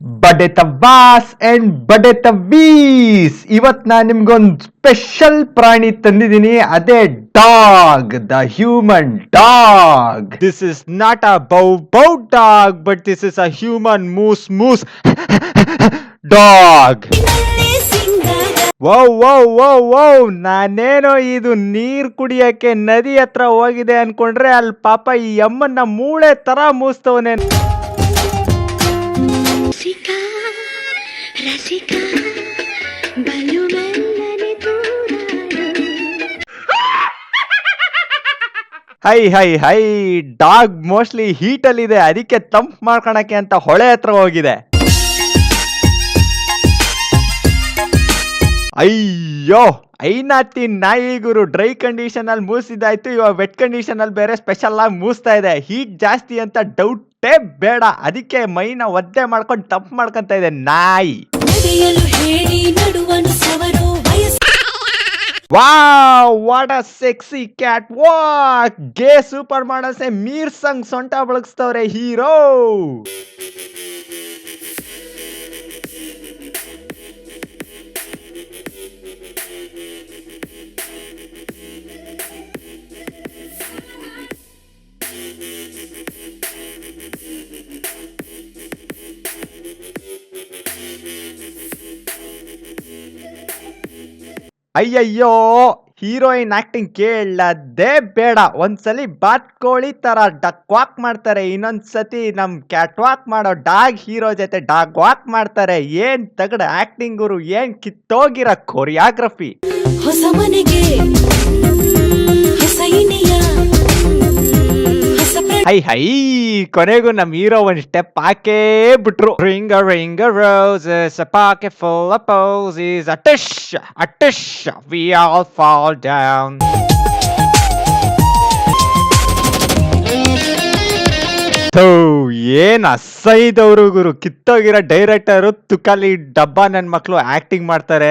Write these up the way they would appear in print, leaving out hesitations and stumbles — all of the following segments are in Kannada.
ಬಡೆತ ಬಾಸ್ ಅಂಡ್ ಬಡೆತ ವೀಸ್. ಇವತ್ ನಾನು ನಿಮ್ಗೊಂದು ಸ್ಪೆಷಲ್ ಪ್ರಾಣಿ ತಂದಿದ್ದೀನಿ, ಅದೇ dog, the human dog. This is not a bow bow dog, but this is a human ಮೂಸ್ ಮೂಸ್ ಡಾಗ್. ವೌ ವೌ ವೌ ವೌ, ನಾನೇನೋ ಇದು ನೀರ್ ಕುಡಿಯಕ್ಕೆ ನದಿ ಹತ್ರ ಹೋಗಿದೆ ಅನ್ಕೊಂಡ್ರೆ ಅಲ್ಲಿ ಪಾಪ ಈ ಅಮ್ಮನ್ನ ಮೂಳೆ ತರ ಮೂಸ್ತವನೆ. Hi hi hi, dog mostly heat ಅಲ್ಲಿ ಇದೆ, ಅದಕ್ಕೆ ತಂಪ್ ಮಾಡ್ಕೊಳಕ್ಕೆ ಅಂತ ಹೊಳೆ ಹತ್ರ ಹೋಗಿದೆ. ಅಯ್ಯೋ ಐನಾತಿ ನಾಯಿ ಗುರು, ಡ್ರೈ ಕಂಡೀಷನ್ ಅಲ್ಲಿ ಮೂಸಿದಾಯ್ತು, ಇವಾಗ ವೆಟ್ ಕಂಡೀಷನ್ ಅಲ್ಲಿ ಬೇರೆ ಸ್ಪೆಷಲ್ ಆಗಿ ಮೂಸ್ತಾ ಇದೆ. ಹೀಟ್ ಜಾಸ್ತಿ ಅಂತ ಡೌಟೇ ಬೇಡ, ಅದಕ್ಕೆ ಮೈನ ಒದ್ದೆ ಮಾಡ್ಕೊಂಡು ತಂಪ್ ಮಾಡ್ಕೊಂತ ಇದೆ ನಾಯಿ. Wow, what a sexy cat walk. ಗೇ ಸೂಪರ್ ಮಾಡಸೆ ಮೀರ್ ಸಂಗ್ ಸೊಂಟ ಬಳಸ್ತವ್ರೆ ಹೀರೋ. ಅಯ್ಯಯ್ಯೋ, ಹೀರೋಯಿನ್ ಆಕ್ಟಿಂಗ್ ಕೇಳದೇ ಬೇಡ. ಒಂದ್ಸಲಿ ಬಾತ್ಕೋಳಿ ತರ ಡಕ್ ವಾಕ್ ಮಾಡ್ತಾರೆ, ಇನ್ನೊಂದ್ಸತಿ ನಮ್ ಕ್ಯಾಟ್ ವಾಕ್ ಮಾಡೋ ಡಾಗ್ ಹೀರೋ ಜೊತೆ ಡಾಗ್ ವಾಕ್ ಮಾಡ್ತಾರೆ. ಏನ್ ತಗಡ ಆಕ್ಟಿಂಗ್ ಗುರು, ಏನ್ ಕಿತ್ತೋಗಿರೋ ಕೊರಿಯೋಗ್ರಫಿ. ಹೊಸ ಮನೆಗೆ ಹೈ ಹೈ, ಕೊನೆಗೂ ನಮ್ ಹೀರೋ ಒಂದ್ ಸ್ಟೆಪ್ ಹಾಕೇ ಬಿಟ್ರು. Ring ring roses, a pocket full of posies, a tush, we all fall down. ಏನ್ ಅಸೈದವ್ರು ಗುರು, ಕಿತ್ತೋಗಿರೋ ಡೈರೆಕ್ಟರು ತುಕಲಿ ಡಬ್ಬ ನನ್ ಮಕ್ಳು ಆಕ್ಟಿಂಗ್ ಮಾಡ್ತಾರೆ.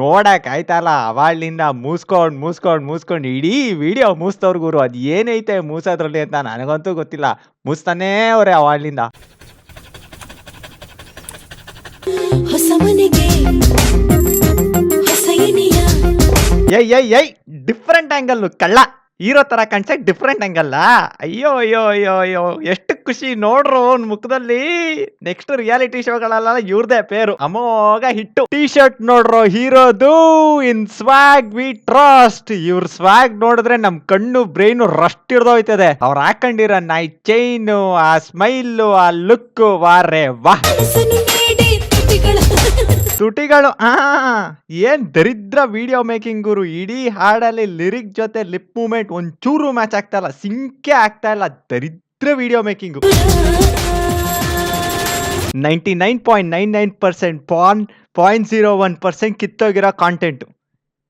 ನೋಡಕ್ ಆಯ್ತಲ್ಲ, ಅವಾಳ್ನಿಂದ ಮೂಸ್ಕೊಂಡ್ ಇಡೀ ವಿಡಿಯೋ ಮೂಸ್ತವ್ರ ಗುರು. ಅದ್ ಏನೈತೆ ಮೂಸೋದ್ರಲ್ಲಿ ಅಂತ ನನಗಂತೂ ಗೊತ್ತಿಲ್ಲ, ಮೂಸ್ತಾನೇ ಅವ್ರೆ ಅವಾಳ್ನಿಂದ. ಏಯ್ ಡಿಫ್ರೆಂಟ್ ಆಂಗಲ್ ಕಳ್ಳ, ಹೀರೋ ತರ ಕಾಣ್ಸಕ್ ಡಿಫ್ರೆಂಟ್ ಆಂಗಲ್. ಅಯ್ಯೋ ಅಯ್ಯೋ ಅಯ್ಯೋ ಅಯ್ಯೋ, ಎಷ್ಟು ಖುಷಿ ನೋಡ್ರು ಅವ್ನ್ ಮುಖದಲ್ಲಿ. ನೆಕ್ಸ್ಟ್ ರಿಯಾಲಿಟಿ ಶೋಗಳೆಲ್ಲ ಇವ್ರದೇ ಪೇರು, ಅಮೋಘ ಹಿಟ್ಟು. ಟಿ ಶರ್ಟ್ ನೋಡ್ರು ಹೀರೋದು, ಇನ್ ಸ್ವಾಗ್ ವಿ ಟ್ರಸ್ಟ್. ಇವ್ರ ಸ್ವಾಗ್ ನೋಡಿದ್ರೆ ನಮ್ ಕಣ್ಣು ಬ್ರೈನ್ ರಸ್ಟ್ ಹಿಡ್ದೋಯ್ತದೆ. ಅವ್ರು ಹಾಕೊಂಡಿರೋ ನೈ ಚೈನು, ಆ ಸ್ಮೈಲು, ಆ ಲುಕ್, ವಾರೆ ವಾ. ತುಟಿಗಳು ಏನ್ ದರಿದ್ರ ವಿಡಿಯೋ ಮೇಕಿಂಗ್ ಗುರು. ಇಡೀ ಹಾಡಲ್ಲಿ ಲಿರಿಕ್ ಜೊತೆ ಲಿಪ್ ಮೂವ್ಮೆಂಟ್ ಒಂಚೂರು ಮ್ಯಾಚ್ ಆಗ್ತಾ ಇಲ್ಲ, ಸಿಂಕೆ ಆಗ್ತಾ ಇಲ್ಲ. ದರಿದ್ರ ವಿಡಿಯೋ ಮೇಕಿಂಗ್. 99.99% ಪಾನ್ 0.01% ಕಿತ್ತೋಗಿರೋ ಕಾಂಟೆಂಟ್.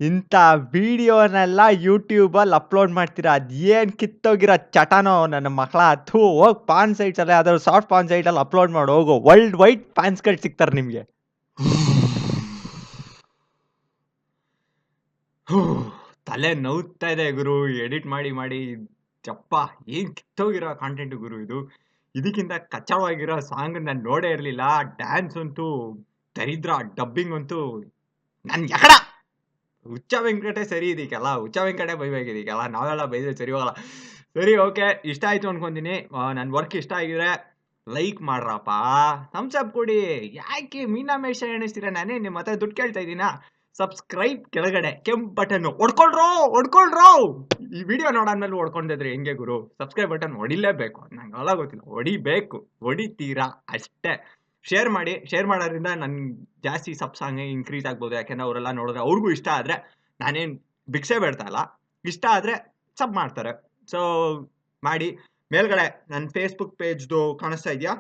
ಇಂಥ ವಿಡಿಯೋನೆಲ್ಲ ಯೂಟ್ಯೂಬಲ್ಲಿ ಅಪ್ಲೋಡ್ ಮಾಡ್ತೀರಾ, ಅದೇನ್ ಕಿತ್ತೋಗಿರೋ ಚಟನೋ ನನ್ನ ಮಕ್ಕಳ. ಅಥೂ ಹೋಗಿ ಪಾನ್ ಸೈಟ್ಸ್ ಅಲ್ಲೇ ಅದ್ರ ಸಾಫ್ಟ್ ಪಾನ್ ಸೈಟ್ ಅಲ್ಲಿ ಅಪ್ಲೋಡ್ ಮಾಡಿ ಹೋಗು, ವರ್ಲ್ಡ್ ವೈಡ್ ಫ್ಯಾನ್ಸ್ಗಳು ಸಿಗ್ತಾರೆ ನಿಮ್ಗೆ. ತಲೆ ನೋವ್ತಾ ಇದೆ ಗುರು, ಎಡಿಟ್ ಮಾಡಿ ಚಪ್ಪ. ಏನ್ ಕಿತ್ತೋಗಿರೋ ಕಾಂಟೆಂಟ್ ಗುರು ಇದು. ಇದಕ್ಕಿಂತ ಕಚ್ಚವಾಗಿರೋ ಸಾಂಗ್ ನಾನು ನೋಡೇ ಇರ್ಲಿಲ್ಲ. ಡ್ಯಾನ್ಸ್ ಅಂತೂ ದರಿದ್ರ, ಡಬ್ಬಿಂಗ್ ಅಂತೂ ನನ್ ಯಕಡ. ಹುಚ್ಚ ವೆಂಕಟೇ ಸರಿ ಇದಕ್ಕೆಲ್ಲ, ಹುಚ್ಚ ವೆಂಕಟೇ ಬೈಬೇಕಿದಕ್ಕೆಲ್ಲ, ನಾವೆಲ್ಲ ಬೈದ್ರೆ ಸರಿ ಹೋಗಲ್ಲ. ಸರಿ, ಓಕೆ, ಇಷ್ಟ ಆಯ್ತು ಅನ್ಕೊಂತೀನಿ. ನನ್ನ ವರ್ಕ್ ಇಷ್ಟ ಆಗಿದ್ರೆ ಲೈಕ್ ಮಾಡ್ರಪ್ಪ, ಥಮ್ಸ್ ಅಪ್ ಕೊಡಿ. ಯಾಕೆ ಮೀನಾಮೇಶ ಎಣಿಸ್ತೀರಾ? ನಾನೇ ನಿಮ್ಮ ಹತ್ರ ದುಡ್ಡು ಕೇಳ್ತಾ ಇದ್ದೀನಾ? ಸಬ್ಸ್ಕ್ರೈಬ್ ಕೆಳಗಡೆ ಕೆಂಪ್ ಬಟನ್ ಹೊಡ್ಕೊಳ್ರೋ. ಈ ವಿಡಿಯೋ ನೋಡಾದ್ಮೇಲೆ ಹೊಡ್ಕೊಂಡಿದ್ರೆ ಹೆಂಗೆ ಗುರು? ಸಬ್ಸ್ಕ್ರೈಬ್ ಬಟನ್ ಹೊಡಿಲೇಬೇಕು, ನಂಗೆಲ್ಲ ಗೊತ್ತಿಲ್ಲ, ಹೊಡಿಬೇಕು, ಹೊಡಿತೀರಾ ಅಷ್ಟೇ. ಶೇರ್ ಮಾಡಿ, ಶೇರ್ ಮಾಡೋದ್ರಿಂದ ನನ್ ಜಾಸ್ತಿ ಸಬ್ಸ್ ಹಂಗೆ ಇನ್ಕ್ರೀಸ್ ಆಗ್ಬೋದು. ಯಾಕೆಂದ್ರೆ ಅವರೆಲ್ಲ ನೋಡಿದ್ರೆ ಅವ್ರಿಗೂ ಇಷ್ಟ ಆದ್ರೆ, ನಾನೇನ್ ಭಿಕ್ಷೆ ಬೇಡ್ತಾ ಇಲ್ಲ, ಇಷ್ಟ ಆದ್ರೆ ಸಬ್ ಮಾಡ್ತಾರೆ. ಸೊ ಮಾಡಿ. ಮೇಲ್ಗಡೆ ನನ್ನ ಫೇಸ್ಬುಕ್ ಪೇಜ್ದು ಕಾಣಿಸ್ತಾ ಇದೆಯಾ?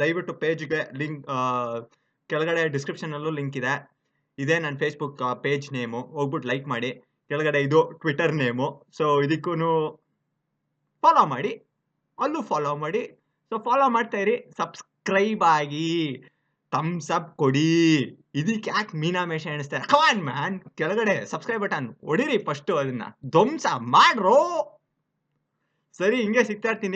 ದಯವಿಟ್ಟು ಪೇಜ್ಗೆ ಲಿಂಕ್, ಕೆಳಗಡೆ ಡಿಸ್ಕ್ರಿಪ್ಷನ್ ಅಲ್ಲೂ ಲಿಂಕ್ ಇದೆ. ಇದೇ ನನ್ನ ಫೇಸ್ಬುಕ್ ಪೇಜ್ ನೇಮು, ಹೋಗ್ಬಿಟ್ಟು ಲೈಕ್ ಮಾಡಿ. ಕೆಳಗಡೆ ಇದು ಟ್ವಿಟರ್ ನೇಮು, ಸೊ ಇದಕ್ಕೂ ಫಾಲೋ ಮಾಡಿ, ಅಲ್ಲೂ ಫಾಲೋ ಮಾಡಿ. ಸೊ ಫಾಲೋ ಮಾಡ್ತಾ ಇರಿ, ಸಬ್ಸ್ಕ್ರೈಬ್ ಆಗಿ, ಥಮ್ಸ್ ಅಪ್ ಕೊಡಿ. ಇದಕ್ಕೆ ಯಾಕೆ ಮೀನಾಮೇಶ ಎಣಿಸ್ತಾರೆ? ಕಮಾನ್ ಮ್ಯಾನ್, ಕೆಳಗಡೆ ಸಬ್ಸ್ಕ್ರೈಬ್ ಬಟನ್ ಹೊಡಿರಿ ಫಸ್ಟ್, ಅದನ್ನ ಧ್ವಂಸ ಮಾಡ್ರೋ. ಸರಿ, ಹಿಂಗೆ ಸಿಗ್ತಾ ಇರ್ತೀನಿ.